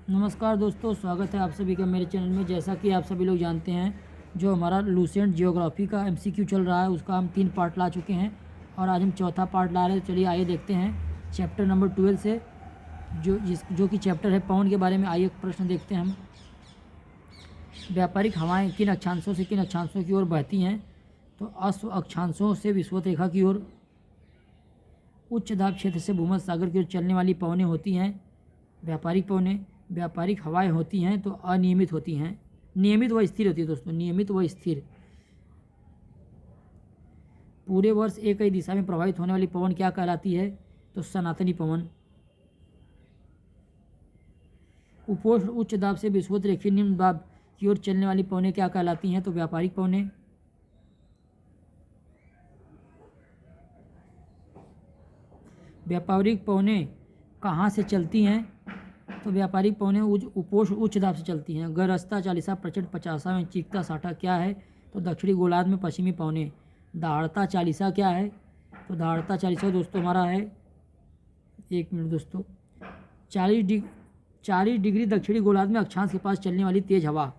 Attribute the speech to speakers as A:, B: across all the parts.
A: नमस्कार दोस्तों, स्वागत है आप सभी का मेरे चैनल में। जैसा कि आप सभी लोग जानते हैं, जो हमारा लूसेंट जियोग्राफी का एमसीक्यू चल रहा है उसका हम 3 पार्ट ला चुके हैं और आज हम चौथा पार्ट ला रहे हैं। चलिए आइए देखते हैं चैप्टर नंबर 12 से, जो कि चैप्टर है पवन के बारे में। आइए प्रश्न देखते हैं हम। व्यापारिक हवाएं किन अक्षांशों से किन अक्षांशों की ओर बहती हैं? तो अश्व अक्षांशों से विषुवत रेखा की ओर। उच्च दाब क्षेत्र से भूमध्य सागर की ओर चलने वाली पवनें होती हैं व्यापारिक पवनें। व्यापारिक हवाएं होती हैं तो अनियमित होती हैं। नियमित व स्थिर होती है दोस्तों, नियमित व स्थिर। पूरे वर्ष एक ही दिशा में प्रवाहित होने वाली पवन क्या कहलाती है? तो सनातनी पवन। उपोष्ण उच्च दाब से विषुवत रेखीय निम्न दाब की ओर चलने वाली पवनें क्या कहलाती हैं? तो व्यापारिक पवनें। व्यापारिक पवनें कहाँ से चलती हैं? तो व्यापारिक पवनें उपोष्ण उच्च दाब से चलती हैं। गरजता 40 प्रचंड 50 में चीखता 60 क्या है? तो दक्षिणी गोलार्ध में पश्चिमी पवनें। दहाड़ता 40 क्या है? तो दहाड़ता 40 दोस्तों हमारा है, 1 मिनट दोस्तों, 40 डिग्री दक्षिणी गोलार्ध में अक्षांश के पास चलने वाली तेज हवा।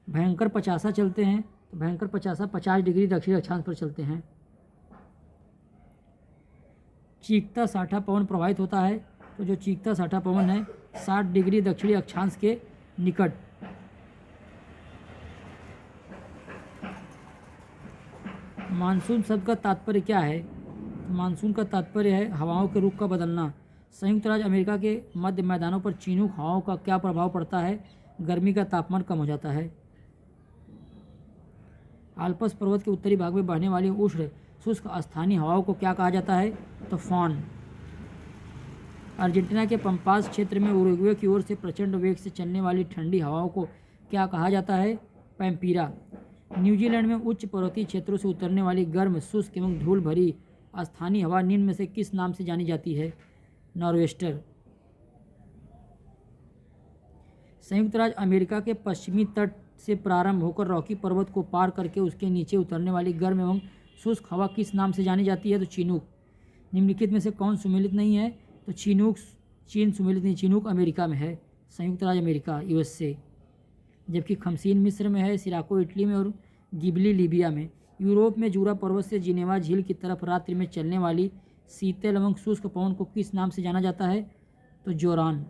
A: भयंकर 50 चलते हैं, तो भयंकर 50 डिग्री दक्षिणी अक्षांश पर चलते हैं। चीखता 60 पवन प्रवाहित होता है, तो जो चीखता 60 पवन है 60 डिग्री दक्षिणी अक्षांश के निकट। मानसून शब्द का तात्पर्य क्या है? तो मानसून का तात्पर्य है हवाओं के रुख का बदलना। संयुक्त राज्य अमेरिका के मध्य मैदानों पर चीनूक हवाओं का क्या प्रभाव पड़ता है? गर्मी का तापमान कम हो जाता है। आल्प्स पर्वत के उत्तरी भाग में बहने वाली उष्ण शुष्क स्थानीय हवाओं को क्या कहा जाता है? तो फॉन। अर्जेंटीना के पंपास क्षेत्र में उरुग्वे की ओर से प्रचंड वेग से चलने वाली ठंडी हवाओं को क्या कहा जाता है? पैम्पीरा। न्यूजीलैंड में उच्च पर्वतीय क्षेत्रों से उतरने वाली गर्म शुष्क एवं धूल भरी स्थानीय हवा निम्न में से किस नाम से जानी जाती है? नॉर्वेस्टर। संयुक्त राज्य अमेरिका के पश्चिमी तट से प्रारंभ होकर रॉकी पर्वत को पार करके उसके नीचे उतरने वाली गर्म एवं शुष्क हवा किस नाम से जानी जाती है? तो चीनूक। निम्नलिखित में से कौन सुमेलित नहीं है? तो चीनूक। चीन सुमेलित नहीं, चीनूक अमेरिका में है, संयुक्त राज्य अमेरिका यूएसए। जबकि खमसीन मिस्र में है, सिराको इटली में और गिबली लीबिया में। यूरोप में जूरा पर्वत से जिनेवा झील की तरफ रात्रि में चलने वाली शीतल एवं शुष्क पवन को किस नाम से जाना जाता है? तो जोरान।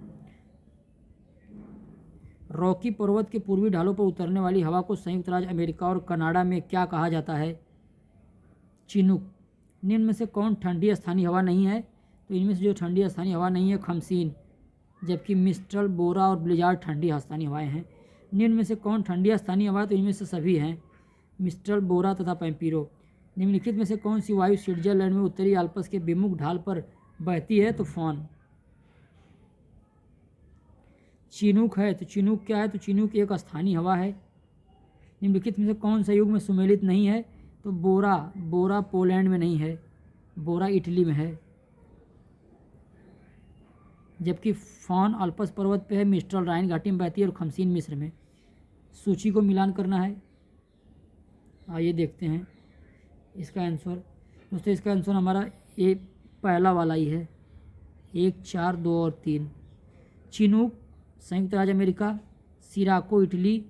A: रॉकी पर्वत के पूर्वी ढालों पर उतरने वाली हवा को संयुक्त राज्य अमेरिका और कनाडा में क्या कहा जाता है? चिनूक। निम्न में से कौन ठंडी स्थानीय हवा नहीं है? तो इनमें से जो ठंडी स्थानीय हवा नहीं है खमसीन, जबकि मिस्ट्रल, बोरा और ब्लिजार्ड ठंडी स्थानीय हवाएं हैं। निम्न में से कौन ठंडी स्थानीय हवा? तो इनमें से सभी हैं, मिस्ट्रल, बोरा तथा पैम्पीरो। निम्नलिखित में से कौन सी वायु स्विट्जरलैंड में उत्तरी आल्प्स के विमुख ढाल पर बहती है? तो फॉन। चिनूक है, तो चिनूक क्या है? तो चिनूक एक स्थानीय हवा है। निम्नलिखित में से कौन सा युग में सुमेलित नहीं है? तो बोरा। बोरा पोलैंड में नहीं है, बोरा इटली में है। जबकि फॉन अल्पस पर्वत पे है, मिस्ट्रल राइन घाटी में बहती है और खमसीन मिस्र में। सूची को मिलान करना है। आइए देखते हैं इसका आंसर। दोस्तों इसका आंसर हमारा ये पहला वाला ही है, 1, 4, 2 और 3। चिनूक संयुक्त राज्य अमेरिका, सिराको इटली,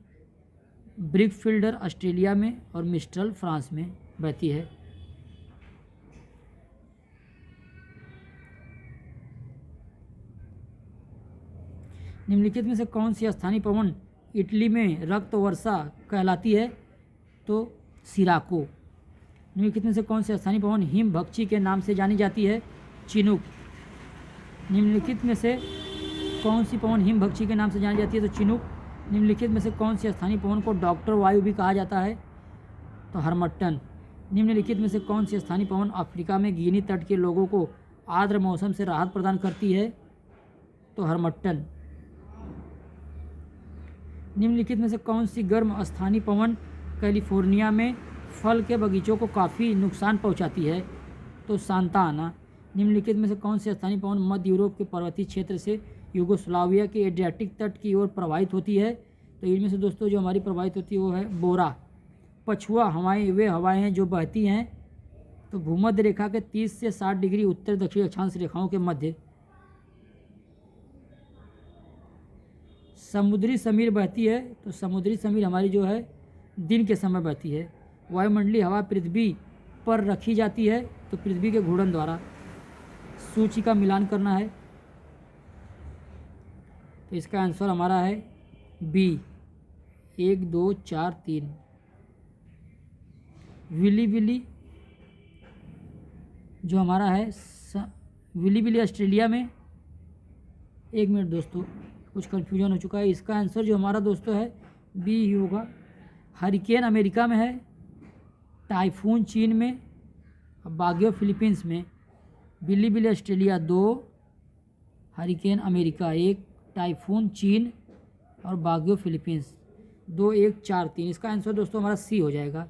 A: ब्रिकफिल्डर ऑस्ट्रेलिया में और मिस्ट्रल फ्रांस में बहती है। निम्नलिखित में से कौन सी स्थानीय पवन इटली में रक्त वर्षा कहलाती है? तो सिराको। निम्नलिखित में से कौन सी स्थानीय पवन हिम भक्षी के नाम से जानी जाती है? चिनूक। निम्नलिखित में से कौन सी पवन हिम भक्षी के नाम से जानी जाती है? तो चिनूक। निम्नलिखित में से कौन सी स्थानीय पवन को डॉक्टर वायु भी कहा जाता है? तो हरमट्टन। निम्नलिखित में से कौन सी स्थानीय पवन अफ्रीका में गिनी तट के लोगों को आर्द्र मौसम से राहत प्रदान करती है? तो हरमट्टन। निम्नलिखित में से कौन सी गर्म स्थानीय पवन कैलिफोर्निया में फल के बगीचों को काफ़ी नुकसान पहुंचाती है? तो सांता आना। निम्नलिखित में से कौन सी स्थानीय पवन मध्य यूरोप के पर्वतीय क्षेत्र से यूगोस्लाविया के एड्रियाटिक तट की ओर प्रवाहित होती है? तो इनमें से दोस्तों जो हमारी प्रवाहित होती है वो है बोरा। पछुआ हवाएं वे हवाएं हैं जो बहती हैं तो भूमध्य रेखा के 30 से 60 डिग्री उत्तर दक्षिण अक्षांश रेखाओं के मध्य समुद्री समीर बहती है। तो समुद्री समीर हमारी जो है दिन के समय बहती है। वायुमंडलीय हवा पृथ्वी पर रखी जाती है, तो पृथ्वी के घूर्णन द्वारा। सूची का मिलान करना है, तो इसका आंसर हमारा है बी 1 2 4 3। विली विली जो हमारा है विली विली ऑस्ट्रेलिया में। एक मिनट दोस्तों, कुछ कन्फ्यूजन हो चुका है। इसका आंसर जो हमारा दोस्तों है बी ही होगा। हरिकेन अमेरिका में है, टाइफून चीन में, बाग्यो फिलीपींस में। बिल्ली बिल्ली ऑस्ट्रेलिया 2, हरिकेन अमेरिका 1, टाइफून चीन और बाग्यो फिलीपींस 2 1 4 3। इसका आंसर दोस्तों हमारा सी हो जाएगा,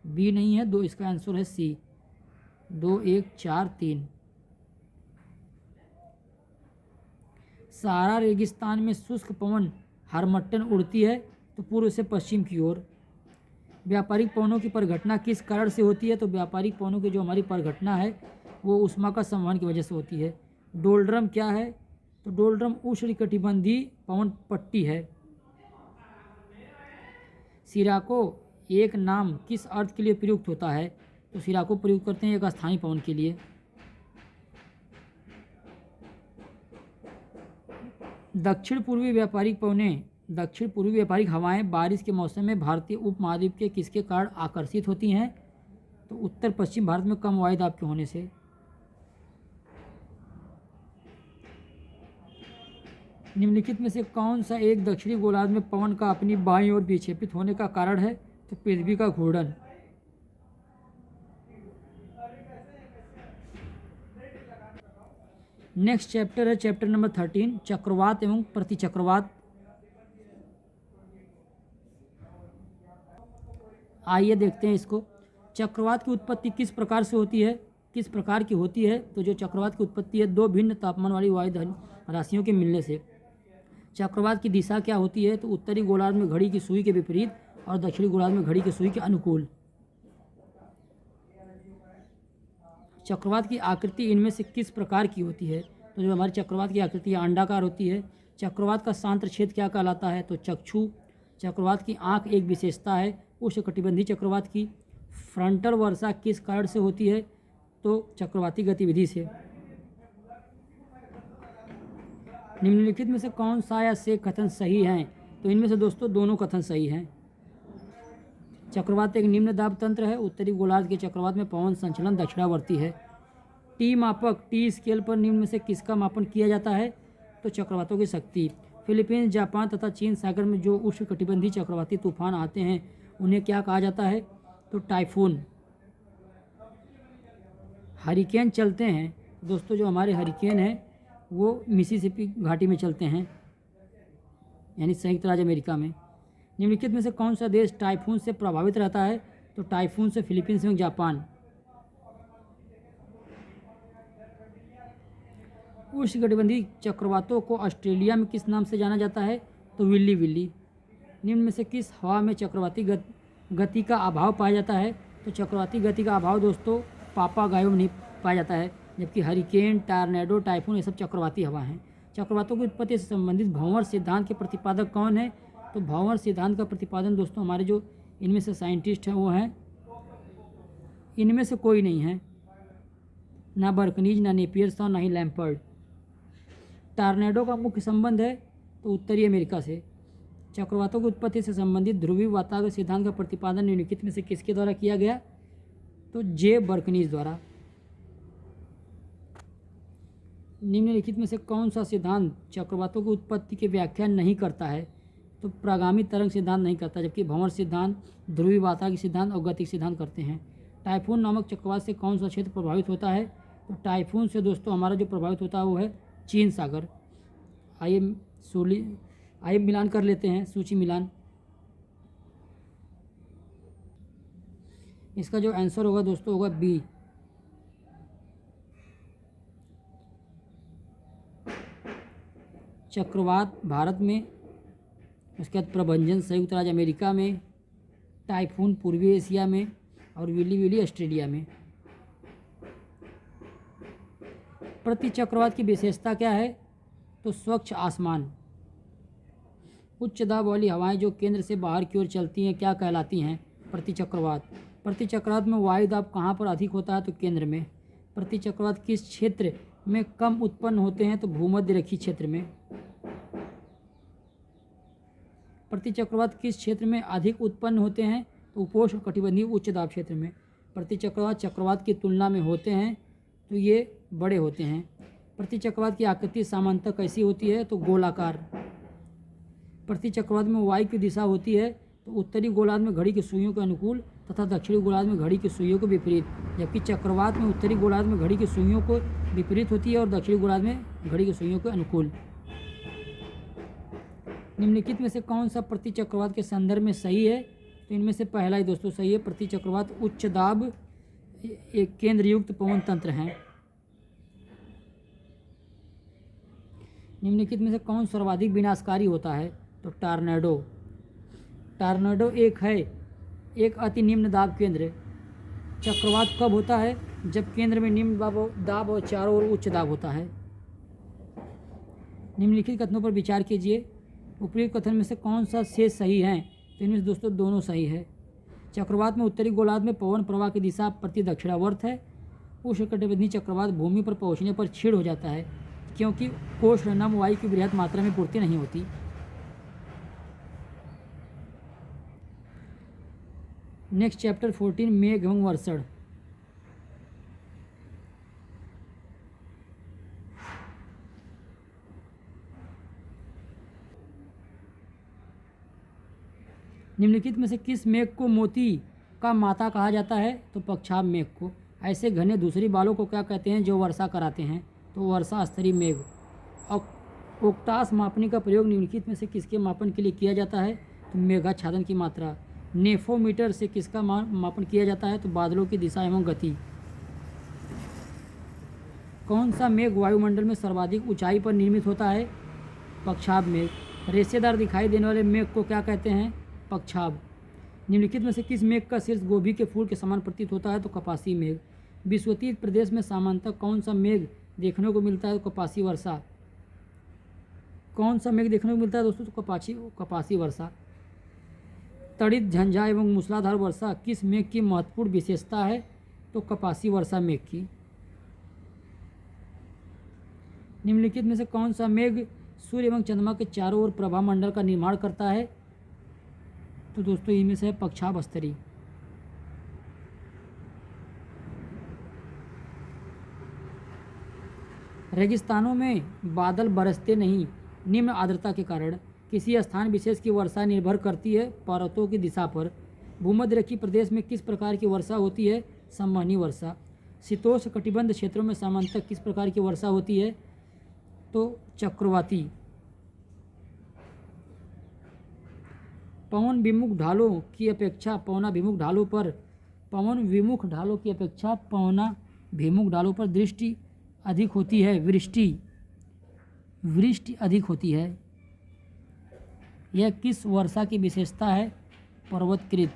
A: बी नहीं है 2, इसका आंसर है सी 2 1 4 3। सहारा रेगिस्तान में शुष्क पवन हार्मट्टन उड़ती है, तो पूर्व से पश्चिम की ओर। व्यापारिक पवनों की परिघटना किस कारण से होती है? तो व्यापारिक पवनों की जो हमारी परिघटना है वो ऊष्मा का संवहन की वजह से होती है। डोलड्रम क्या है? तो डोलड्रम उष्णकटिबंधीय पवन पट्टी है। सिराको एक नाम किस अर्थ के लिए प्रयुक्त होता है? तो सिराको प्रयुक्त करते हैं एक स्थानीय पवन के लिए। दक्षिण पूर्वी व्यापारिक हवाएं बारिश के मौसम में भारतीय उपमहाद्वीप के किसके कारण आकर्षित होती हैं? तो उत्तर पश्चिम भारत में कम वायु दाब के होने से। निम्नलिखित में से कौन सा एक दक्षिणी गोलार्ध में पवन का अपनी बाईं ओर विक्षेपित होने का कारण है? तो पृथ्वी का घूर्णन। नेक्स्ट चैप्टर है चैप्टर नंबर 13, चक्रवात एवं प्रतिचक्रवात। आइए देखते हैं इसको। चक्रवात की उत्पत्ति किस प्रकार से होती है, किस प्रकार की होती है? तो जो चक्रवात की उत्पत्ति है दो भिन्न तापमान वाली वायु राशियों के मिलने से। चक्रवात की दिशा क्या होती है? तो उत्तरी गोलार्ध में घड़ी की सुई के विपरीत और दक्षिणी गोलार्ध में घड़ी की सुई के अनुकूल। चक्रवात की आकृति इनमें से किस प्रकार की होती है? तो जो हमारी चक्रवात की आकृति है अंडाकार होती है। चक्रवात का सांत्र क्षेत्र क्या कहलाता है? तो चक्षु। चक्रवात की आंख एक विशेषता है उष्णकटिबंधीय चक्रवात की। फ्रंटल वर्षा किस कारण से होती है? तो चक्रवाती गतिविधि से। निम्नलिखित में से कौन सा या से कथन सही हैं? तो इनमें से दोस्तों दोनों कथन सही हैं। चक्रवात एक निम्न दाब तंत्र है। उत्तरी गोलार्ध के चक्रवात में पवन संचलन दक्षिणावर्ती है। टी मापक टी स्केल पर निम्न में से किसका मापन किया जाता है? तो चक्रवातों की शक्ति। फिलीपींस, जापान तथा चीन सागर में जो उष्णकटिबंधीय चक्रवाती तूफान आते हैं उन्हें क्या कहा जाता है? तो टाइफून। हरिकेन चलते हैं दोस्तों, जो हमारे हरिकेन हैं वो मिसिसिपी घाटी में चलते हैं, यानी संयुक्त राज्य अमेरिका में। निम्नलिखित में से कौन सा देश टाइफून से प्रभावित रहता है? तो टाइफून से फिलीपींस एवं जापान। उष्णकटिबंधीय चक्रवातों को ऑस्ट्रेलिया में किस नाम से जाना जाता है? तो विल्ली विल्ली। निम्न में से किस हवा में चक्रवाती गति का अभाव पाया जाता है? तो चक्रवाती गति का अभाव दोस्तों पापागायो में नहीं पाया जाता है, जबकि हरिकेन, टार्नेडो, टाइफून ये सब चक्रवाती हवा हैं। चक्रवातों की उत्पत्ति से संबंधित भंवर सिद्धांत के प्रतिपादक कौन है? तो भंवर सिद्धांत का प्रतिपादन दोस्तों हमारे जो इनमें से साइंटिस्ट हैं वो हैं, इनमें से कोई नहीं है, ना बर्कनीज, ना नेपियर्सन, ना ही लैम्पर्ड। टार्नेडो का मुख्य संबंध है तो उत्तरी अमेरिका से। चक्रवातों की उत्पत्ति से संबंधित ध्रुवीय वातावरण सिद्धांत का प्रतिपादन निम्नलिखित में से किसके द्वारा किया गया? तो जे बर्कनीज द्वारा। निम्नलिखित में से कौन सा सिद्धांत चक्रवातों की उत्पत्ति की व्याख्या नहीं करता है? तो प्रागामी तरंग सिद्धांत नहीं करता, जबकि भंवर सिद्धांत, ध्रुवीय वातावरण सिद्धांत और गतिक सिद्धांत करते हैं। टाइफून नामक चक्रवात से कौन सा क्षेत्र प्रभावित होता है? तो टाइफून से दोस्तों हमारा जो प्रभावित होता है वो है चीन सागर। आइए मिलान कर लेते हैं, सूची मिलान। इसका जो आंसर होगा दोस्तों होगा बी। चक्रवात भारत में, उसके बाद प्रभंजन संयुक्त राज्य अमेरिका में, टाइफून पूर्वी एशिया में और विली विली ऑस्ट्रेलिया में। प्रति चक्रवात की विशेषता क्या है? तो स्वच्छ आसमान। उच्च दाब वाली हवाएं जो केंद्र से बाहर की ओर चलती हैं क्या कहलाती हैं? प्रति चक्रवात। प्रति चक्रवात में वायु दाब कहाँ पर अधिक होता है? तो केंद्र में। प्रति चक्रवात किस क्षेत्र में कम उत्पन्न होते हैं? तो भूमध्य रेखीय क्षेत्र में। प्रति चक्रवात किस क्षेत्र में अधिक उत्पन्न होते हैं? तो उपोष्ण कटिबंधीय उच्च दाब क्षेत्र में। प्रति चक्रवात चक्रवात की तुलना में होते हैं तो ये बड़े होते हैं। प्रति चक्रवात की आकृति सामान्यतः कैसी होती है? तो गोलाकार। प्रति चक्रवात में वायु की दिशा होती है तो उत्तरी गोलार्ध में घड़ी की सुइयों के अनुकूल तथा दक्षिणी गोलार्ध में घड़ी की सुइयों को विपरीत, जबकि चक्रवात में उत्तरी गोलार्ध में घड़ी की सुइयों को विपरीत होती है और दक्षिणी गोलार्ध में घड़ी की सुइयों के अनुकूल। निम्नलिखित में से कौन सा प्रति चक्रवात के संदर्भ में सही है? तो इनमें से पहला ही दोस्तों सही है। प्रति चक्रवात उच्च दाब एक केंद्रयुक्त पवन तंत्र है। निम्नलिखित में से कौन सर्वाधिक विनाशकारी होता है? तो टॉर्नेडो। टॉर्नेडो एक अति निम्न दाब केंद्र। चक्रवात कब होता है? जब केंद्र में निम्न दाब और चारों ओर उच्च दाब होता है। निम्नलिखित कथनों पर विचार कीजिए। उपयुक्त कथन में से कौन सा शेष सही है? तो इनमें से दोस्तों दोनों सही है। चक्रवात में उत्तरी गोलार्ध में पवन प्रवाह की दिशा प्रति दक्षिणावर्त है। उष्णकटिबंधीय चक्रवात भूमि पर पहुंचने पर क्षीण हो जाता है क्योंकि कोष नम वायु की बृहत मात्रा में पूर्ति नहीं होती। नेक्स्ट चैप्टर 14 मेघ एवं वर्षण। निम्नलिखित में से किस मेघ को मोती का माता कहा जाता है? तो पक्षाभ मेघ को। ऐसे घने दूसरी बालों को क्या कहते हैं जो वर्षा कराते हैं? तो वर्षा स्तरीय मेघ। ओक्टास मापनी का प्रयोग निम्नलिखित में से किसके मापन के लिए किया जाता है? तो मेघाच्छादन की मात्रा। नेफोमीटर से किसका मापन किया जाता है? तो बादलों की दिशा एवं गति। कौन सा मेघ वायुमंडल में सर्वाधिक ऊंचाई पर निर्मित होता है? पक्षाभ मेघ। रेशेदार दिखाई देने वाले मेघ को क्या कहते हैं? पक्षाभ। निम्नलिखित में से किस मेघ का शीर्ष गोभी के फूल के समान प्रतीत होता है? तो कपासी मेघ। विषुवतीय प्रदेश में सामान्यतः कौन सा मेघ देखने को मिलता है? तो कपासी वर्षा। कौन सा मेघ देखने को मिलता है दोस्तों? तो कपासी वर्षा। तड़ित, झंझा एवं मूसलाधार वर्षा किस मेघ की महत्वपूर्ण विशेषता है? तो कपासी वर्षा मेघ की। निम्नलिखित में से कौन सा मेघ सूर्य एवं चंद्रमा के चारों ओर प्रभा मंडल का निर्माण करता है? तो दोस्तों इनमें से है पक्षाभ स्तरी। रेगिस्तानों में बादल बरसते नहीं निम्न आर्द्रता के कारण। किसी स्थान विशेष की वर्षा निर्भर करती है पर्वतों की दिशा पर। भूमध्य रेखीय प्रदेश में किस प्रकार की वर्षा होती है? संवहनी वर्षा। शीतोष्ण कटिबंध क्षेत्रों में सामान्यतः किस प्रकार की वर्षा होती है? तो चक्रवाती। पवन विमुख ढालों की अपेक्षा पवनाभिमुख ढालों पर दृष्टि अधिक होती है। वृष्टि अधिक होती है। यह किस वर्षा की विशेषता है? पर्वतकृत।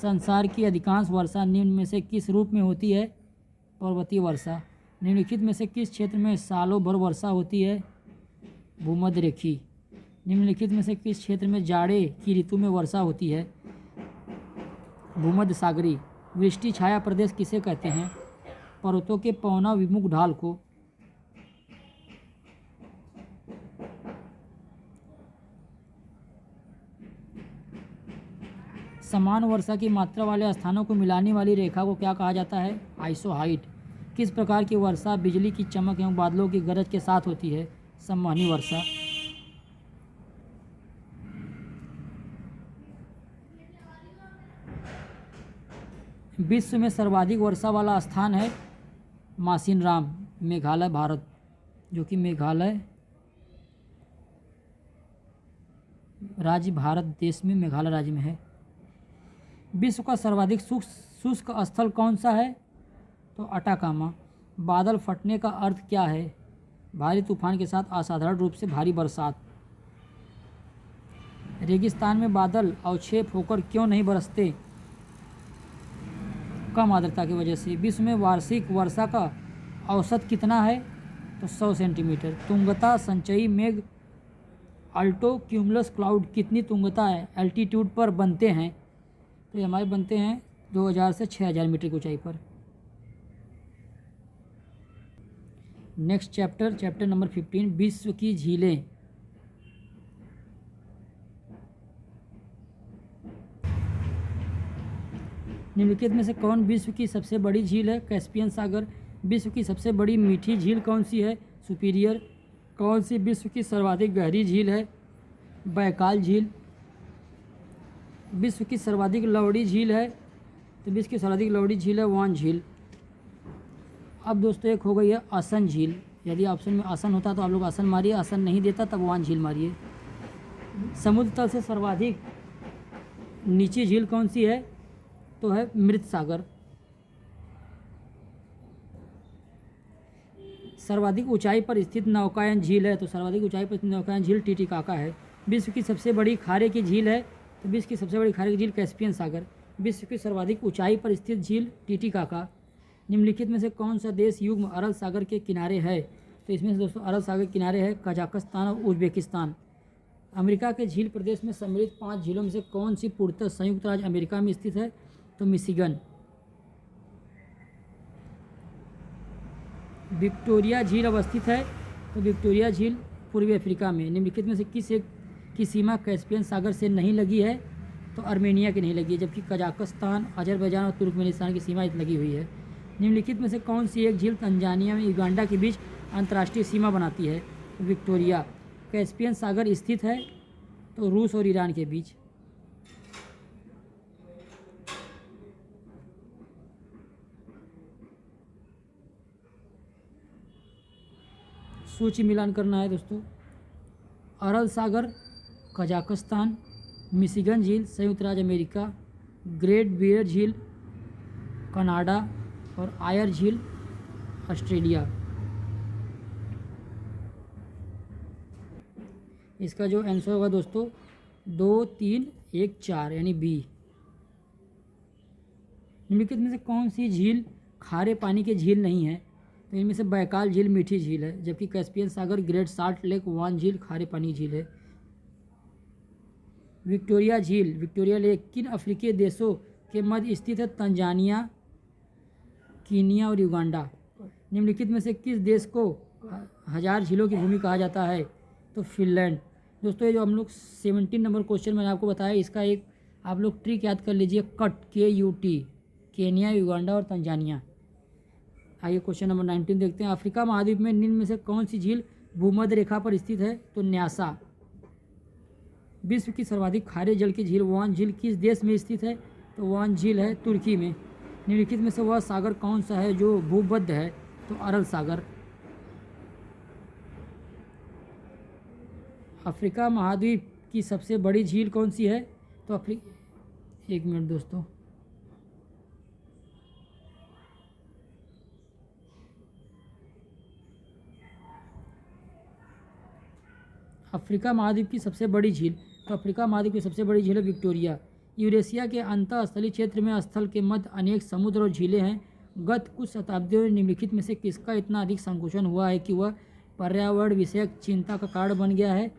A: संसार की अधिकांश वर्षा निम्न में से किस रूप में होती है? पर्वतीय वर्षा। निम्नलिखित में से किस क्षेत्र में सालों भर वर्षा होती है? भूमध्य रेखीय। निम्नलिखित में से किस क्षेत्र में जाड़े की ऋतु में वर्षा होती है? भूमध्य सागरीय। वृष्टि छाया प्रदेश किसे कहते हैं? पर्वतों के पवनाभिमुख ढाल को। समान वर्षा की मात्रा वाले स्थानों को मिलाने वाली रेखा को क्या कहा जाता है? आइसोहाइट। किस प्रकार की वर्षा बिजली की चमक एवं बादलों की गरज के साथ होती है? संवहनी वर्षा। विश्व में सर्वाधिक वर्षा वाला स्थान है मासिनराम, मेघालय, भारत, जो कि मेघालय राज्य भारत देश में मेघालय राज्य में है। विश्व का सर्वाधिक शुष्क स्थल कौन सा है? तो अटाकामा। बादल फटने का अर्थ क्या है? भारी तूफान के साथ असाधारण रूप से भारी बरसात। रेगिस्तान में बादल अवक्षेप होकर क्यों नहीं बरसते? कम आर्द्रता की वजह से। विश्व में वार्षिक वर्षा का औसत कितना है, तो 100 सेंटीमीटर। तुंगता संचयी मेघ अल्टो क्यूमुलस क्लाउड कितनी तुंगता है एल्टीट्यूड पर बनते हैं, तो ये हमारे बनते हैं 2000 से 6000 मीटर की ऊंचाई पर। नेक्स्ट चैप्टर नंबर 15, विश्व की झीलें। निम्नलिखित में से कौन विश्व की सबसे बड़ी झील है, कैस्पियन सागर। विश्व की सबसे बड़ी मीठी झील कौन सी है, सुपीरियर। कौन सी विश्व की सर्वाधिक गहरी झील है, बैकाल झील। विश्व की सर्वाधिक लौड़ी झील है, तो विश्व की सर्वाधिक लौड़ी झील है वान झील। अब दोस्तों एक हो गई है आसन झील। यदि ऑप्शन में आसन होता तो आप लोग आसन मारिए, आसन नहीं देता तब वान झील मारिए। समुद्र तल से सर्वाधिक नीची झील कौन सी है, तो है मृत सागर। सर्वाधिक ऊंचाई पर स्थित नौकायन झील है, तो सर्वाधिक ऊंचाई पर स्थित नौकायन झील टिटिकाका है। विश्व की सबसे बड़ी खारे की झील है, तो विश्व की सबसे बड़ी खारे की झील कैस्पियन सागर। विश्व की सर्वाधिक ऊंचाई पर स्थित झील टिटिकाका। निम्नलिखित में से कौन सा देश युग्म अरब सागर के किनारे है, तो इसमें से दोस्तों अरब सागर के किनारे है कजाकिस्तान और उज्बेकिस्तान। अमेरिका के झील प्रदेश में सम्मिलित 5 झीलों में से कौन सी पूर्णतः संयुक्त राज्य अमेरिका में स्थित है, तो मिशिगन। विक्टोरिया झील अवस्थित है, तो विक्टोरिया झील पूर्वी अफ्रीका में। निम्नलिखित में से किस एक की सीमा कैस्पियन सागर से नहीं लगी है, तो आर्मेनिया की नहीं लगी है, जबकि कजाकिस्तान, अजरबैजान और तुर्कमेनिस्तान की सीमा लगी हुई है। निम्नलिखित में से कौन सी एक झील तंजानिया में युगांडा के बीच अंतर्राष्ट्रीय सीमा बनाती है, तो विक्टोरिया। कैस्पियन सागर स्थित है, तो रूस और ईरान के बीच। सूची मिलान करना है दोस्तों। अरल सागर कजाकिस्तान, मिशिगन झील संयुक्त राज्य अमेरिका, ग्रेट बियर झील कनाडा और आयर झील ऑस्ट्रेलिया। इसका जो आंसर होगा दोस्तों 2, 3, 1, 4 यानी बी। निम्नलिखित में से कौन सी झील खारे पानी की झील नहीं है, तो इनमें से बैकाल झील मीठी झील है, जबकि कैस्पियन सागर, ग्रेट साल्ट लेक, वान झील खारे पानी झील है। विक्टोरिया झील, विक्टोरिया लेक किन अफ्रीकी देशों के मध्य स्थित है, तंजानिया, कीनिया और युगांडा। निम्नलिखित में से किस देश को 1000 झीलों की भूमि कहा जाता है, तो फिनलैंड। दोस्तों ये जो हम लोग 17 नंबर क्वेश्चन मैंने आपको बताया, इसका एक आप लोग ट्रिक याद कर लीजिए, KUT, केनिया, युगांडा और तंजानिया। आइए क्वेश्चन नंबर 19 देखते हैं। अफ्रीका महाद्वीप में निम्न में से कौन सी झील भूमध्य रेखा पर स्थित है, तो न्यासा। विश्व की सर्वाधिक खारे जल की झील वान झील किस देश में स्थित है, तो वान झील है तुर्की में। निम्नलिखित में से वह सागर कौन सा है जो भूमध्य है, तो अरल सागर। अफ्रीका महाद्वीप की सबसे बड़ी झील कौन सी है, तो एक मिनट दोस्तों, अफ्रीका महाद्वीप की सबसे बड़ी झील, तो अफ्रीका महाद्वीप की सबसे बड़ी झील है विक्टोरिया। यूरेशिया के अंतःस्थलीय क्षेत्र में स्थल के मध्य अनेक समुद्र और झीलें हैं। गत कुछ शताब्दियों में निम्नलिखित में से किसका इतना अधिक संकुचन हुआ है कि वह पर्यावरण विषयक चिंता का कारण बन गया है,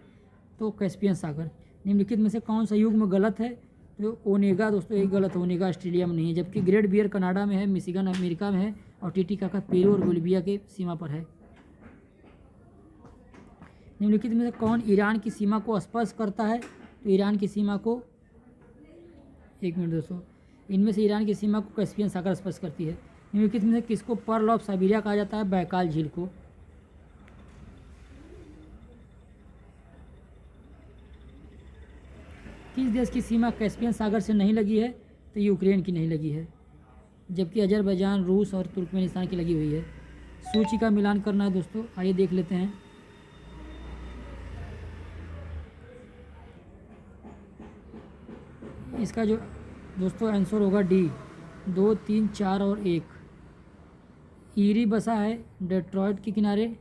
A: तो कैस्पियन सागर। निम्नलिखित में से कौन सा युग्म गलत है, तो ओनेगा दोस्तों एक गलत है, ओनेगा ऑस्ट्रेलिया में नहीं है, जबकि ग्रेट बियर कनाडा में है, मिशिगन अमेरिका में है और टिटिकाका पेरू और बोलिविया के सीमा पर है। निम्नलिखित में से कौन ईरान की सीमा को स्पर्श करता है, तो ईरान की सीमा को, एक मिनट दोस्तों, इनमें से ईरान की सीमा को कैस्पियन सागर स्पर्श करती है। निम्नलिखित में से किसको पर्ल ऑफ साइबेरिया कहा जाता है, बैकाल झील को। किस देश की सीमा कैस्पियन सागर से नहीं लगी है, तो यूक्रेन की नहीं लगी है, जबकि अजरबैजान, रूस और तुर्कमेनिस्तान की लगी हुई है। सूची का मिलान करना है दोस्तों, आइए देख लेते हैं। इसका जो दोस्तों आंसर होगा डी, 2, 3, 4 और 1। ईरी बसा है डेट्रॉयट के किनारे,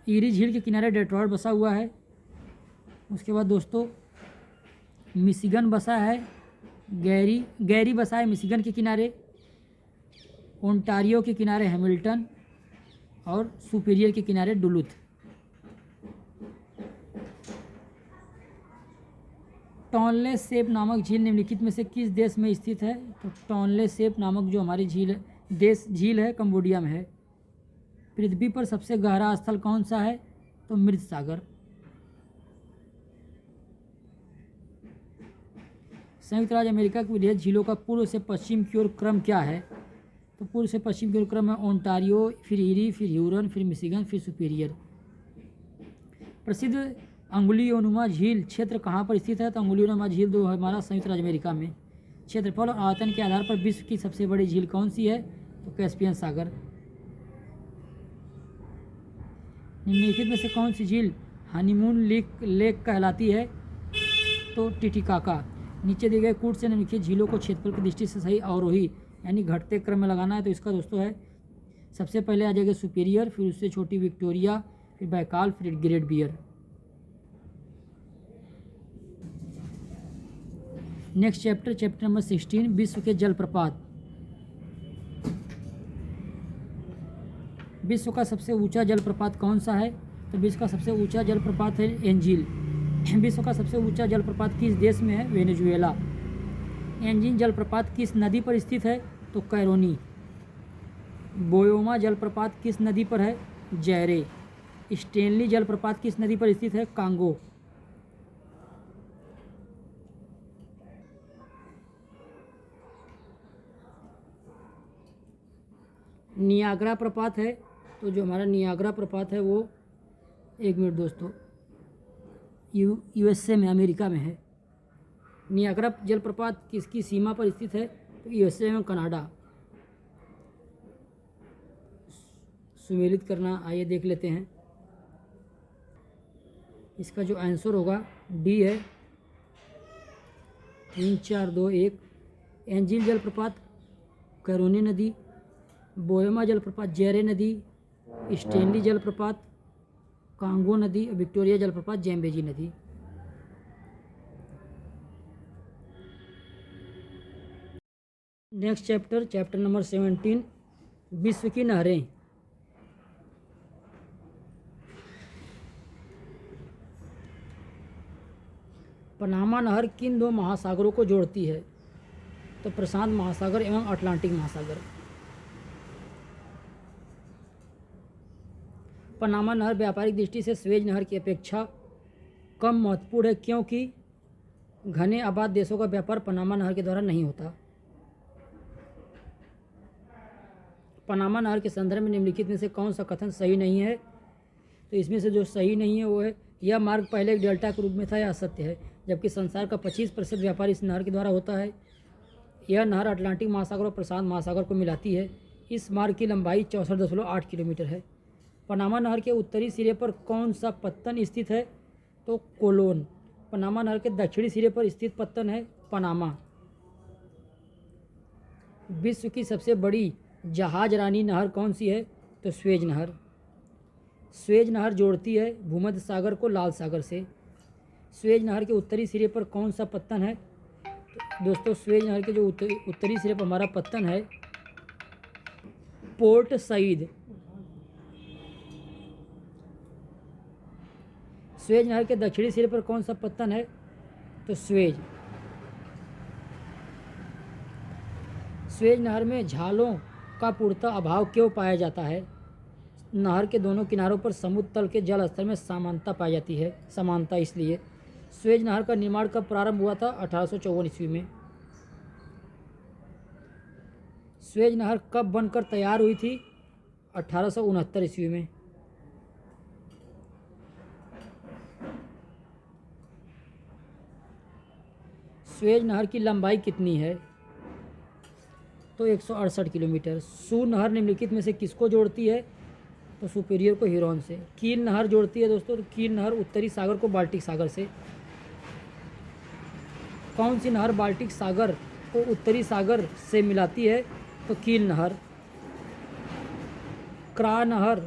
A: ईरी झील के किनारे डेट्रॉयट बसा हुआ है। उसके बाद दोस्तों मिशिगन बसा है, गैरी बसा है मिशिगन के किनारे। ओंटारियो के किनारे हैमिल्टन और सुपीरियर के किनारे डुलुथ। टॉनले सेप नामक झील निम्नलिखित में से किस देश में स्थित है? तो टॉनले सेप नामक जो हमारी झील है कंबोडिया में है। पृथ्वी पर सबसे गहरा स्थल कौन सा है? तो मृत सागर। संयुक्त राज्य अमेरिका की वृहद झीलों का पूर्व से पश्चिम की ओर क्रम क्या है? तो पूर्व से पश्चिम की ओर क्रम है ओंटारियो, फिर ईरी, फिर ह्यूरन, फिर मिशिगन, फिर सुपीरियर। प्रसिद्ध अंगुलियोनुमा झील क्षेत्र कहाँ पर स्थित है? तो अंगुलियोनुमा झील जो हमारा संयुक्त राज्य अमेरिका में। क्षेत्रफल और आयतन के आधार पर विश्व की सबसे बड़ी झील कौन सी है? तो कैस्पियन सागर। निम्नलिखित में से कौन सी झील हनीमून लेक कहलाती है? तो टिटिकाका। नीचे दिए गए कूट से निम्नलिखित झीलों को क्षेत्रफल की दृष्टि से सही अवरोही यानी घटते क्रम में लगाना है। तो इसका दोस्तों है सबसे पहले आ जाएगा सुपीरियर, फिर उससे छोटी विक्टोरिया, फिर बैकाल, फिर Great Bear. Next chapter number 16, विश्व के जलप्रपात। विश्व का सबसे ऊंचा जलप्रपात कौन सा है? तो विश्व का सबसे ऊंचा जलप्रपात है एंजिल। विश्व का सबसे ऊंचा जलप्रपात किस देश में है? वेनेजुएला। एंजिन जलप्रपात किस नदी पर स्थित है? तो कैरोनी। बोयोमा जलप्रपात किस नदी पर है? जैरे। स्टेनली जलप्रपात किस नदी पर स्थित है? कांगो। नियाग्रा प्रपात है। तो जो हमारा नियाग्रा प्रपात है वो, एक मिनट दोस्तों, यूएसए में, अमेरिका में है। नियाग्रा जलप्रपात किसकी सीमा पर स्थित है? तो यूएसए में कनाडा। सुमेलित करना, आइए देख लेते हैं। इसका जो आंसर होगा डी है, 3 4 2 1। एंजिल जलप्रपात कैरोनी नदी, बोयमा जलप्रपात जेरे नदी, स्टेनली जलप्रपात कांगो नदी, विक्टोरिया जलप्रपात जैम्बेजी नदी। नेक्स्ट चैप्टर नंबर 17, विश्व की नहरें। पनामा नहर किन दो महासागरों को जोड़ती है? तो प्रशांत महासागर एवं अटलांटिक महासागर। पनामा नहर व्यापारिक दृष्टि से स्वेज नहर की अपेक्षा कम महत्वपूर्ण है क्योंकि घने आबाद देशों का व्यापार पनामा नहर के द्वारा नहीं होता। पनामा नहर के संदर्भ में निम्नलिखित में से कौन सा कथन सही नहीं है? तो इसमें से जो सही नहीं है वो है, यह मार्ग पहले एक डेल्टा के रूप में था, यह असत्य है, जबकि संसार का 25% व्यापार इस नहर के द्वारा होता है। यह नहर अटलांटिक महासागर और प्रशांत महासागर को मिलाती है। इस मार्ग की लंबाई 64.8 किलोमीटर है। पनामा नहर के उत्तरी सिरे पर कौन सा पत्तन स्थित है? तो कोलोन। पनामा नहर के दक्षिणी सिरे पर स्थित पत्तन है पनामा। विश्व की सबसे बड़ी जहाज रानी नहर कौन सी है? तो स्वेज नहर। स्वेज नहर जोड़ती है भूमध्य सागर को लाल सागर से। स्वेज नहर के उत्तरी सिरे पर कौन सा पत्तन है? तो दोस्तों स्वेज नहर के जो उत्तरी सिरे पर हमारा पत्तन है पोर्ट सईद। स्वेज नहर के दक्षिणी सिरे पर कौन सा पत्तन है? तो स्वेज। स्वेज नहर में झालों का पूर्णतः अभाव क्यों पाया जाता है? नहर के दोनों किनारों पर समुद्र तल के जल स्तर में समानता पाई जाती है। समानता इसलिए। स्वेज नहर का निर्माण कब प्रारंभ हुआ था? 1854 ईस्वी में। स्वेज नहर कब बनकर तैयार हुई थी? 1869 ईस्वी में। स्वेज नहर की लंबाई कितनी है? तो 168 किलोमीटर। सू नहर निम्नलिखित में से किसको जोड़ती है? तो सुपीरियर को ह्यूरॉन से। कील नहर जोड़ती है दोस्तों, तो कील नहर उत्तरी सागर को बाल्टिक सागर से। कौन सी नहर बाल्टिक सागर को उत्तरी सागर से मिलाती है? तो कील नहर। क्रा नहर,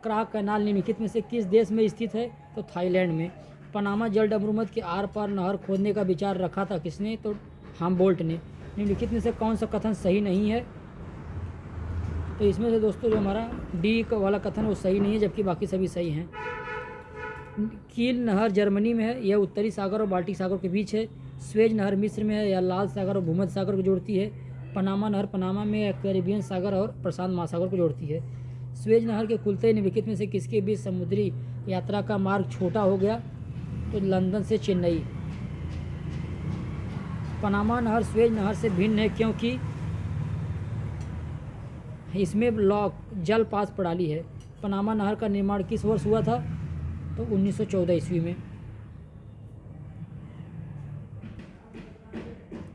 A: क्रा कैनाल निम्नलिखित में से किस देश में स्थित है? तो थाईलैंड में। पनामा जल डमरूमत के आर पार नहर खोदने का विचार रखा था किसने? तो हाम्बोल्ट ने। निम्नलिखित में से कौन सा कथन सही नहीं है? तो इसमें से दोस्तों जो हमारा डी वाला कथन वो सही नहीं है, जबकि बाकी सभी सही हैं। कील नहर जर्मनी में है, यह उत्तरी सागर और बाल्टिक सागर के बीच है। स्वेज नहर मिस्र में है, यह लाल सागर और भूमध्य सागर को जोड़ती है। पनामा नहर पनामा में है, कैरिबियन सागर और प्रशांत महासागर को जोड़ती है। स्वेज नहर के खुलते निम्नलिखित में से किसके बीच समुद्री यात्रा का मार्ग छोटा हो गया? तो लंदन से चेन्नई। पनामा नहर स्वेज नहर से भिन्न है क्योंकि इसमें लॉक जल पास प्रणाली है। पनामा नहर का निर्माण किस वर्ष हुआ था? तो 1914 ईस्वी में।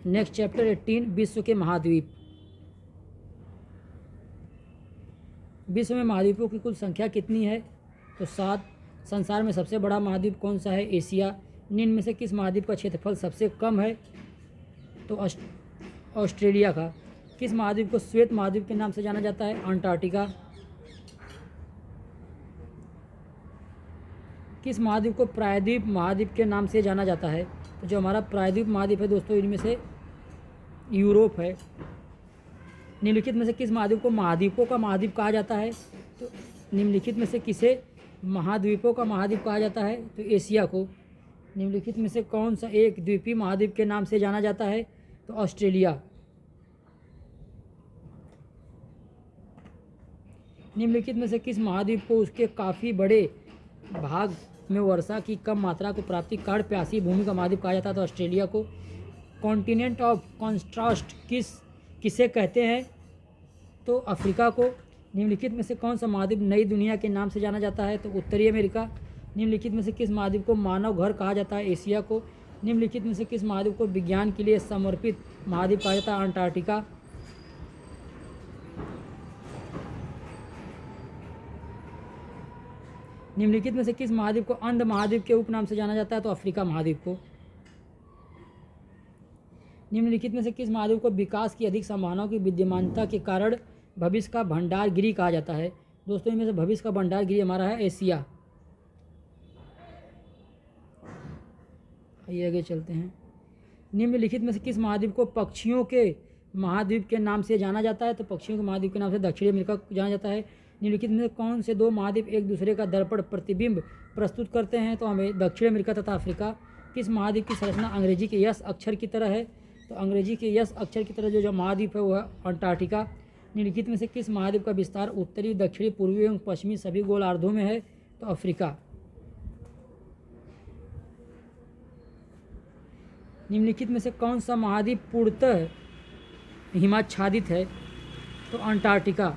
A: नेक्स्ट चैप्टर 18 विश्व के महाद्वीप। विश्व में महाद्वीपों की कुल संख्या कितनी है? तो 7। संसार में सबसे बड़ा महाद्वीप कौन सा है? एशिया। निम्न में से किस महाद्वीप का क्षेत्रफल सबसे कम है? तो ऑस्ट्रेलिया का। किस महाद्वीप को श्वेत महाद्वीप के नाम से जाना जाता है? अंटार्कटिका। किस महाद्वीप को प्रायद्वीप महाद्वीप के नाम से जाना जाता है? तो जो हमारा प्रायद्वीप महाद्वीप है दोस्तों, इनमें से यूरोप है। निम्नलिखित में से किस महाद्वीप को महाद्वीपों का महाद्वीप कहा जाता है? तो निम्नलिखित में से किसे महाद्वीपों का महाद्वीप कहा जाता है? तो एशिया को। निम्नलिखित में से कौन सा एक द्वीपीय महाद्वीप के नाम से जाना जाता है? तो ऑस्ट्रेलिया। निम्नलिखित में से किस महाद्वीप को उसके काफ़ी बड़े भाग में वर्षा की कम मात्रा को प्राप्ति कारण प्यासी भूमि का महाद्वीप कहा जाता है? तो ऑस्ट्रेलिया को। कॉन्टिनेंट ऑफ कॉन्ट्रास्ट किसे कहते हैं? तो अफ्रीका को। निम्नलिखित में से कौन सा महाद्वीप नई दुनिया के नाम से जाना जाता है? तो उत्तरी अमेरिका। निम्नलिखित में से किस महाद्वीप को मानव घर कहा जाता है? एशिया को। निम्नलिखित में से किस महाद्वीप को विज्ञान के लिए समर्पित महाद्वीप कहा जाता है? अंटार्कटिका। निम्नलिखित में से किस महाद्वीप को अंध महाद्वीप के उपनाम से जाना जाता है? तो अफ्रीका महाद्वीप को। निम्नलिखित में से किस महाद्वीप को विकास की अधिक संभावनाओं की विद्यमानता के कारण भविष्य का भंडार गृह कहा जाता है? दोस्तों इनमें से भविष्य का भंडार गृह हमारा है एशिया। आइए आगे चलते हैं। निम्नलिखित में से किस महाद्वीप को पक्षियों के महाद्वीप के नाम से जाना जाता है? तो पक्षियों के महाद्वीप के नाम से दक्षिणी अमेरिका को जाना जाता है। निम्नलिखित में से कौन से दो महाद्वीप एक दूसरे का दर्पण प्रतिबिंब प्रस्तुत करते हैं? तो हमें दक्षिण अमेरिका तथा अफ्रीका। किस महाद्वीप की संरचना अंग्रेजी के यस अक्षर की तरह है? तो अंग्रेजी के यस अक्षर की तरह जो महाद्वीप है वो है अंटार्कटिका। निम्नलिखित में से किस महाद्वीप का विस्तार उत्तरी दक्षिणी पूर्वी एवं पश्चिमी सभी गोलार्धों में है? तो अफ्रीका। निम्नलिखित में से कौन सा महाद्वीप पूर्णतः हिमाच्छादित है? तो अंटार्कटिका।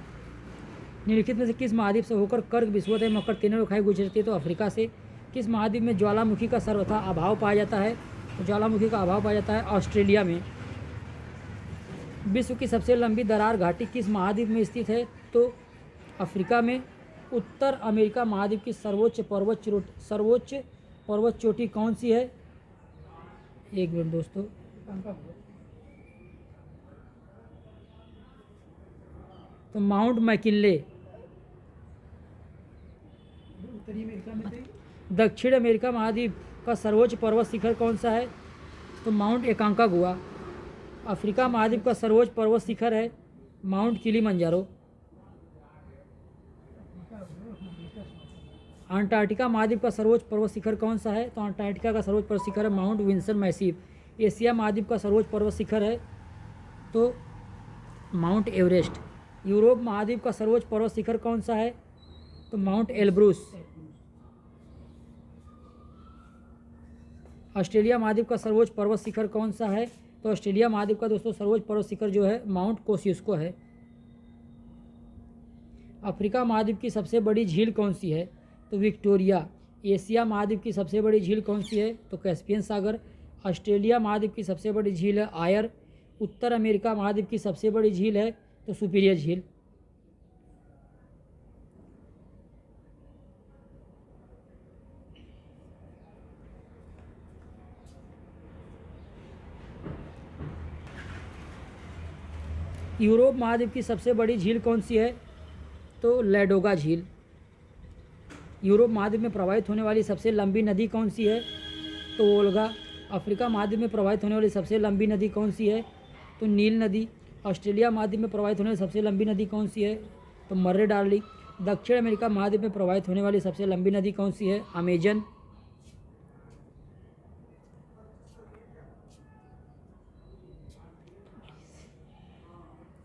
A: निम्नलिखित में से किस महाद्वीप से होकर कर्क विषुवत एवं मकर तीनों रेखाएं गुजरती है? तो अफ्रीका से। किस महाद्वीप में ज्वालामुखी का सर्वथा अभाव पाया जाता है? तो ज्वालामुखी का अभाव पाया जाता है ऑस्ट्रेलिया में। विश्व की सबसे लंबी दरार घाटी किस महाद्वीप में स्थित है? तो अफ्रीका में। उत्तर अमेरिका महाद्वीप की सर्वोच्च पर्वत चोटी कौन सी है? एक मिनट दोस्तों, तो माउंट मैकिनले। दक्षिण अमेरिका महाद्वीप का सर्वोच्च पर्वत शिखर कौन सा है? तो माउंट एकांकागुआ। अफ्रीका महाद्वीप का सर्वोच्च पर्वत शिखर है माउंट किलिमंजारो। अंटार्कटिका महाद्वीप का सर्वोच्च पर्वत शिखर कौन सा है? तो अंटार्कटिका का सर्वोच्च पर्वत शिखर है माउंट विंसन मैसिव। एशिया महाद्वीप का सर्वोच्च पर्वत शिखर है तो माउंट एवरेस्ट। यूरोप महाद्वीप का सर्वोच्च पर्वत शिखर कौन सा है? तो माउंट एल्ब्रूस। ऑस्ट्रेलिया महाद्वीप का सर्वोच्च पर्वत शिखर कौन सा है? तो ऑस्ट्रेलिया महाद्वीप का दोस्तों सर्वोच्च पर्वत शिखर जो है माउंट कोसियुस्को है। अफ्रीका महाद्वीप की सबसे बड़ी झील कौन सी है? तो विक्टोरिया। एशिया महाद्वीप की सबसे बड़ी झील कौन सी है? तो कैस्पियन सागर। ऑस्ट्रेलिया महाद्वीप की सबसे बड़ी झील है आयर। उत्तर अमेरिका महाद्वीप की सबसे बड़ी झील है तो सुपीरियर झील। यूरोप महाद्वीप की सबसे बड़ी झील कौन सी है? तो लैडोगा झील। यूरोप महाद्वीप में प्रवाहित होने वाली सबसे लंबी नदी कौन सी है? तो वोल्गा। अफ्रीका महाद्वीप में प्रवाहित होने वाली सबसे लंबी नदी कौन सी है? तो नील नदी। ऑस्ट्रेलिया महाद्वीप में प्रवाहित होने वाली सबसे लंबी नदी कौन सी है? तो मर्रे डार्लिंग। दक्षिण अमेरिका महाद्वीप में प्रवाहित होने वाली सबसे लंबी नदी कौन सी है? अमेजन।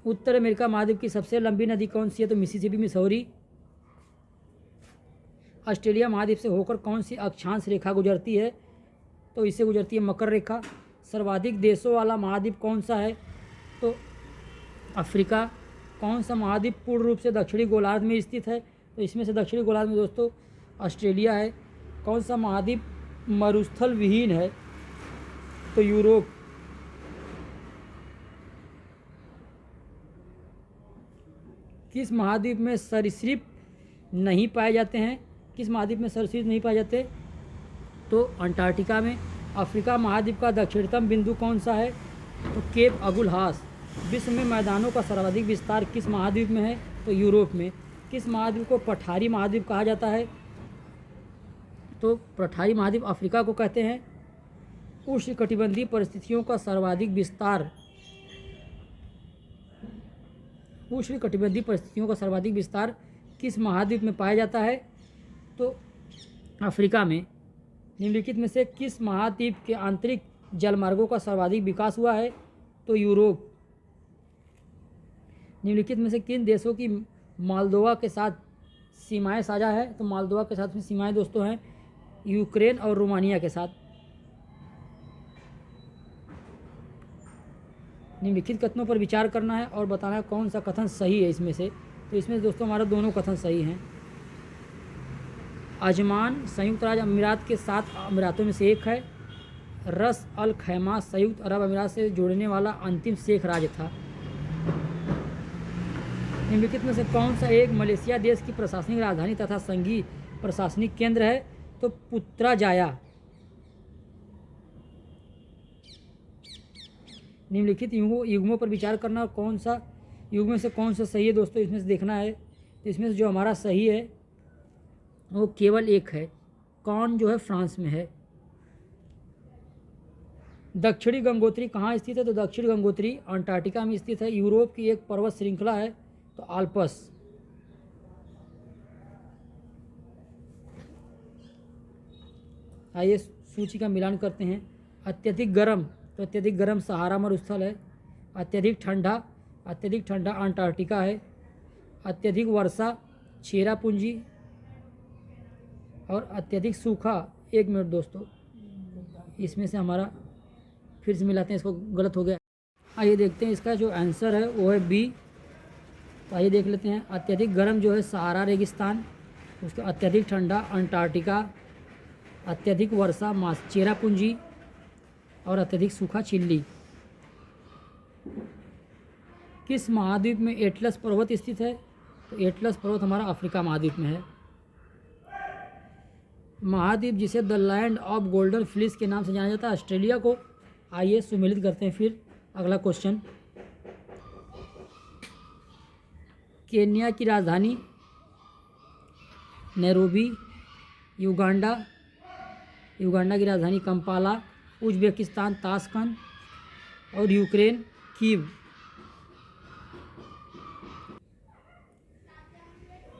A: उत्तर अमेरिका महाद्वीप की सबसे लंबी नदी कौन सी है? तो मिसिसिपी, मिसौरी। ऑस्ट्रेलिया महाद्वीप से होकर कौन सी अक्षांश रेखा गुजरती है? तो इससे गुजरती है मकर रेखा। सर्वाधिक देशों वाला महाद्वीप कौन सा है? तो अफ्रीका। कौन सा महाद्वीप पूर्ण रूप से दक्षिणी गोलार्ध में स्थित है? तो इसमें से दक्षिणी गोलार्ध में दोस्तों ऑस्ट्रेलिया है। कौन सा महाद्वीप मरुस्थल विहीन है? तो यूरोप। किस महाद्वीप में सरीसृप नहीं पाए जाते हैं? किस महाद्वीप में सरीसृप नहीं पाए जाते? तो अंटार्कटिका में। अफ्रीका महाद्वीप का दक्षिणतम बिंदु कौन सा है? तो केप अगुलहास। विश्व में मैदानों का सर्वाधिक विस्तार किस महाद्वीप में है? तो यूरोप में। किस महाद्वीप को पठारी महाद्वीप कहा जाता है? तो पठारी महाद्वीप अफ्रीका को कहते हैं। उष्णकटिबंधीय परिस्थितियों का सर्वाधिक विस्तार उष्णकटिबंधीय परिस्थितियों का सर्वाधिक विस्तार किस महाद्वीप में पाया जाता है? तो अफ्रीका में। निम्नलिखित में से किस महाद्वीप के आंतरिक जलमार्गों का सर्वाधिक विकास हुआ है? तो यूरोप। निम्नलिखित में से किन देशों की मोल्दोवा के साथ सीमाएं साझा है? तो मोल्दोवा के साथ में सीमाएं दोस्तों हैं यूक्रेन और रोमानिया के साथ। निम्नलिखित कथनों पर विचार करना है और बताना है कौन सा कथन सही है इसमें से। तो इसमें दोस्तों हमारा दोनों कथन सही हैं। अजमान संयुक्त अरब अमीरात के 7 अमीरातों में से एक है। रस अल खैमा संयुक्त अरब अमीरात से जोड़ने वाला अंतिम शेख राज्य था। निम्नलिखित में से कौन सा एक मलेशिया देश की प्रशासनिक राजधानी तथा संघीय प्रशासनिक केंद्र है? तो पुत्राजाया। निम्नलिखित युग्मों पर विचार करना, कौन सा युग्म में से कौन सा सही है दोस्तों इसमें से देखना है। तो इसमें से जो हमारा सही है वो केवल एक है। कौन जो है फ्रांस में है। दक्षिणी गंगोत्री कहाँ स्थित है? तो दक्षिण गंगोत्री अंटार्कटिका में स्थित है। यूरोप की एक पर्वत श्रृंखला है तो आल्प्स। आइए सूची का मिलान करते हैं। अत्यधिक गर्म, तो अत्यधिक गर्म सहारा मरुस्थल है। अत्यधिक ठंडा अंटार्कटिका है। अत्यधिक वर्षा चेरापूंजी। और अत्यधिक सूखा, 1 मिनट दोस्तों, इसमें से हमारा फिर से मिलाते हैं, इसको गलत हो गया। आइए देखते हैं इसका जो आंसर है वो है बी। तो आइए देख लेते हैं। अत्यधिक गर्म जो है सहारा रेगिस्तान, उसके अत्यधिक ठंडा अंटार्कटिका, अत्यधिक वर्षा चेरापूंजी और अत्यधिक सूखा चिली। किस महाद्वीप में एटलस पर्वत स्थित है? तो एटलस पर्वत हमारा अफ्रीका महाद्वीप में है। महाद्वीप जिसे the land of golden fleece के नाम से जाना जाता है ऑस्ट्रेलिया को। आइए सुमेलित करते हैं फिर अगला क्वेश्चन। केन्या की राजधानी नैरोबी। युगांडा की राजधानी कंपाला। उज्बेकिस्तान ताशकंद और यूक्रेन कीव।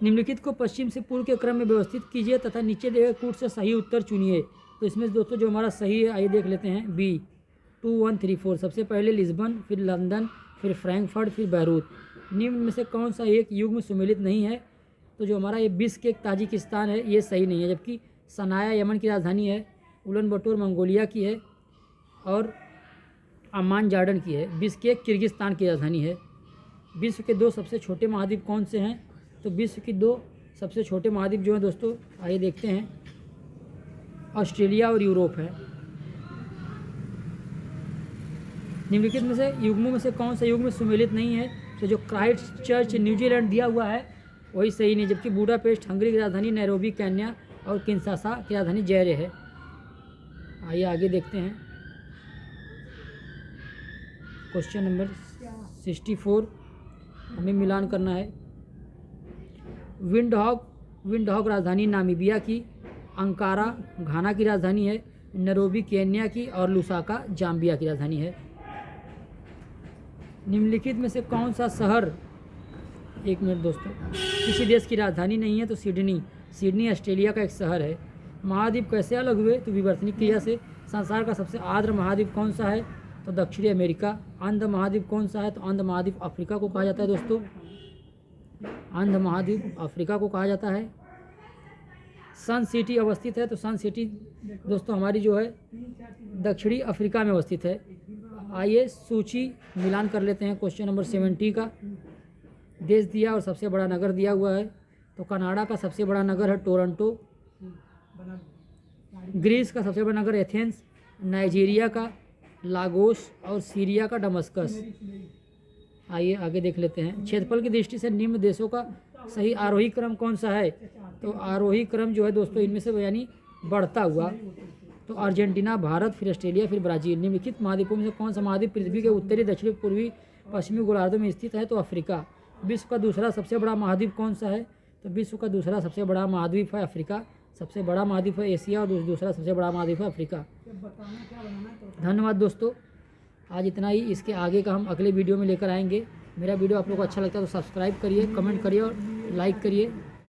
A: निम्नलिखित को पश्चिम से पूर्व के क्रम में व्यवस्थित कीजिए तथा नीचे दिए गए कूट से सही उत्तर चुनिए। तो इसमें दोस्तों जो हमारा सही है आइए देख लेते हैं। बी 2 1 3 4। सबसे पहले लिस्बन, फिर लंदन, फिर फ्रैंकफर्ट, फिर बैरूत। निम्न में से कौन सा एक युग्म सुमेलित नहीं है? तो जो हमारा ये बिश्केक ताजिकिस्तान है ये सही नहीं है, जबकि सनाया यमन की राजधानी है। उलन बटोर मंगोलिया की है और अम्मान जॉर्डन की है। बिश्केक किर्गिस्तान की राजधानी है। विश्व के 2 सबसे छोटे महाद्वीप कौन से हैं? तो विश्व की 2 सबसे छोटे महाद्वीप जो हैं दोस्तों आइए देखते हैं, ऑस्ट्रेलिया और यूरोप है। निम्नलिखित में से युग्मों में से कौन सा युग्म सुमेलित नहीं है? तो जो क्राइस्ट चर्च न्यूजीलैंड दिया हुआ है वही सही नहीं, जबकि बुडापेस्ट हंगरी की राजधानी, नैरोबी केन्या और किंशासा की राजधानी जैरे है। आइए आगे देखते हैं क्वेश्चन नंबर 64। हमें मिलान करना है। विंडहॉक राजधानी नामीबिया की, अंकारा घाना की राजधानी है, नैरोबी केन्या की और लुसाका जाम्बिया की राजधानी है। निम्नलिखित में से कौन सा शहर, एक मिनट दोस्तों, किसी देश की राजधानी नहीं है? तो सिडनी। सिडनी ऑस्ट्रेलिया का एक शहर है। महाद्वीप कैसे अलग हुए? तो विवर्तनिक क्रिया से। संसार का सबसे आर्द्र महाद्वीप कौन सा है? तो दक्षिणी अमेरिका। अंध महाद्वीप कौन सा है? तो अंध महाद्वीप अफ्रीका को कहा जाता है दोस्तों। अंध महाद्वीप अफ्रीका को कहा जाता है। सन सिटी अवस्थित है? तो सन सिटी दोस्तों हमारी जो है दक्षिणी अफ्रीका में अवस्थित है। आइए सूची मिलान कर लेते हैं। क्वेश्चन नंबर 70 का देश दिया और सबसे बड़ा नगर दिया हुआ है। तो कनाडा का सबसे बड़ा नगर है टोरंटो। ग्रीस का सबसे बड़ा नगर एथेंस। नाइजीरिया का लागोस और सीरिया का दमस्कस। आइए आगे देख लेते हैं। क्षेत्रफल की दृष्टि से निम्न देशों का सही आरोही क्रम कौन सा है? तो आरोही क्रम जो है दोस्तों इनमें से यानी बढ़ता हुआ। तो अर्जेंटीना, भारत, फिर ऑस्ट्रेलिया, फिर ब्राज़ील। निम्नलिखित महाद्वीपों में से कौन सा महाद्वीप पृथ्वी के उत्तरी, दक्षिणी, पूर्वी, पश्चिमी गोलार्धों में स्थित है? तो अफ्रीका। विश्व का दूसरा सबसे बड़ा महाद्वीप कौन सा है? तो विश्व का दूसरा सबसे बड़ा महाद्वीप है अफ्रीका। सबसे बड़ा महाद्वीप है एशिया और दूसरा सबसे बड़ा महाद्वीप है अफ्रीका। धन्यवाद दोस्तों, आज इतना ही। इसके आगे का हम अगले वीडियो में लेकर आएंगे। मेरा वीडियो आप लोग को अच्छा लगता है तो सब्सक्राइब करिए, कमेंट करिए और लाइक करिए।